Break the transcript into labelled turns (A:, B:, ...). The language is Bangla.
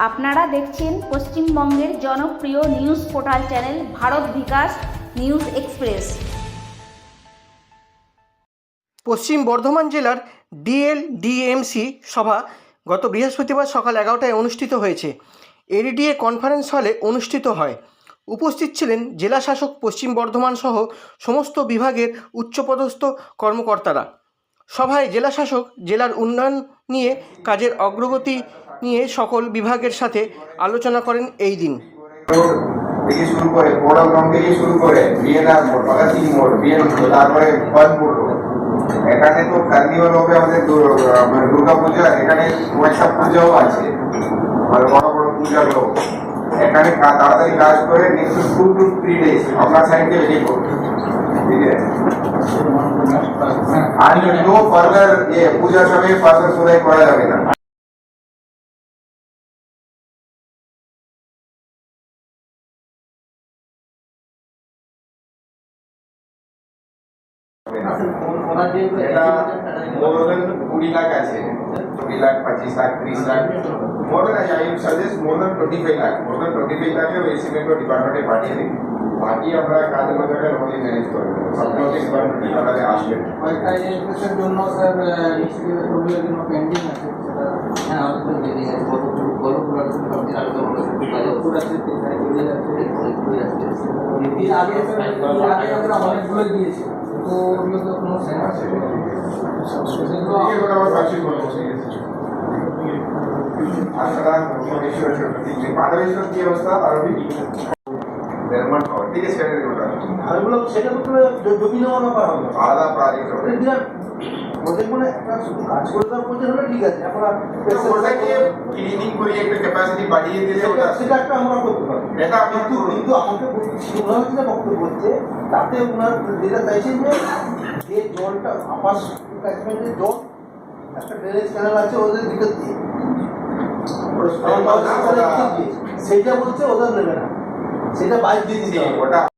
A: আপনারা দেখছেন পশ্চিমবঙ্গের জনপ্রিয় নিউজ পোর্টাল চ্যানেল ভারত বিকাশ নিউজ এক্সপ্রেস।
B: পশ্চিম বর্ধমান জেলার ডিএলডিএমসি সভা গত বৃহস্পতিবার সকাল 11টায় অনুষ্ঠিত হয়েছে। এডিডিএ কনফারেন্স হলে অনুষ্ঠিত হয়। উপস্থিত ছিলেন জেলা শাসক পশ্চিম বর্ধমান সহ সমস্ত বিভাগের উচ্চপদস্থ কর্মকর্তারা। সভায় জেলা শাসক জেলার উন্নয়ন নিয়ে কাজের অগ্রগতি নিয়ে সকল বিভাগের সাথে আলোচনা করেন এই দিন।
C: থেকে শুরু করে বড়গ্রাম থেকে শুরু করে বিএনআর মোড়, ভগৎ সিং মোড়, বিএন তারপরে ফলপুর রোড, এখানে তো কার্নিভাল হবে আমাদের দুর্গা পূজা, এখানে কয়েকটা পূজাও আছে, বড় বড় পূজাগুলো এখানে তাড়াতাড়ি কাজ করে নেক্সট 2 to 3 days আমরা সাইডে রেডি করব। ঠিক আছে, আর নো ফার্দার পূজার সময় ফার্দার সোলাই করা যাবে না। More than 20 lakh আছে, 20 lakh, 25 lakh, 30 lakh, more than I suggest more than 25 lakh, more than 25 lakh এর এস্টিমেট ডিপার্টমেন্টে পাঠিয়ে দিন। বাকি আমরা কাজের মধ্যে নদী ম্যানেজ করব। সবগুলো ডিপার্টমেন্টে আমাদের আসবে।
D: ওইটা এডুকেশন জন্য স্যার নিশ্চয়ই জন্য পেন্ডিং আছে সেটা হ্যাঁ আমাদের দেরি আছে বড় প্রোডাকশন সবজি আলাদা হলো পুরো আছে এই আগে আমরা অনেকগুলো দিয়েছি তো ওগুলো তো কোনো সেন্স আছে সেগুলো
C: আমরা বাকি করব। আসলে পারমিশন কি অবস্থা আরবি নির্মাণ হবে, ঠিক আছে,
D: আরগুলো সেটা তো জমি নেওয়া ব্যাপার হবে,
C: আলাদা প্রজেক্ট হবে।
D: প্রজেক্ট মানে একটা শুধু কাজ করে দেওয়ার প্রজেক্ট হলে ঠিক আছে, এখন
C: ওটাকে ক্লিনিং করে একটা ক্যাপাসিটি বাড়িয়ে দিলে
D: সেটা একটা আমরা করতে পারবো।
C: এটা
D: কিন্তু আমাকে ওনার যেটা বক্তব্য হচ্ছে তাতে ওনার যেটা চাইছেন যে জলটা আপাস ক্যাচমেন্টের জল একটা ড্রেনেজ ক্যানেল আছে ওদের ভিতর দিয়ে সেইটা বলছে ওদের নেবে না, সেটা বাইক দিয়ে দিতে হবে।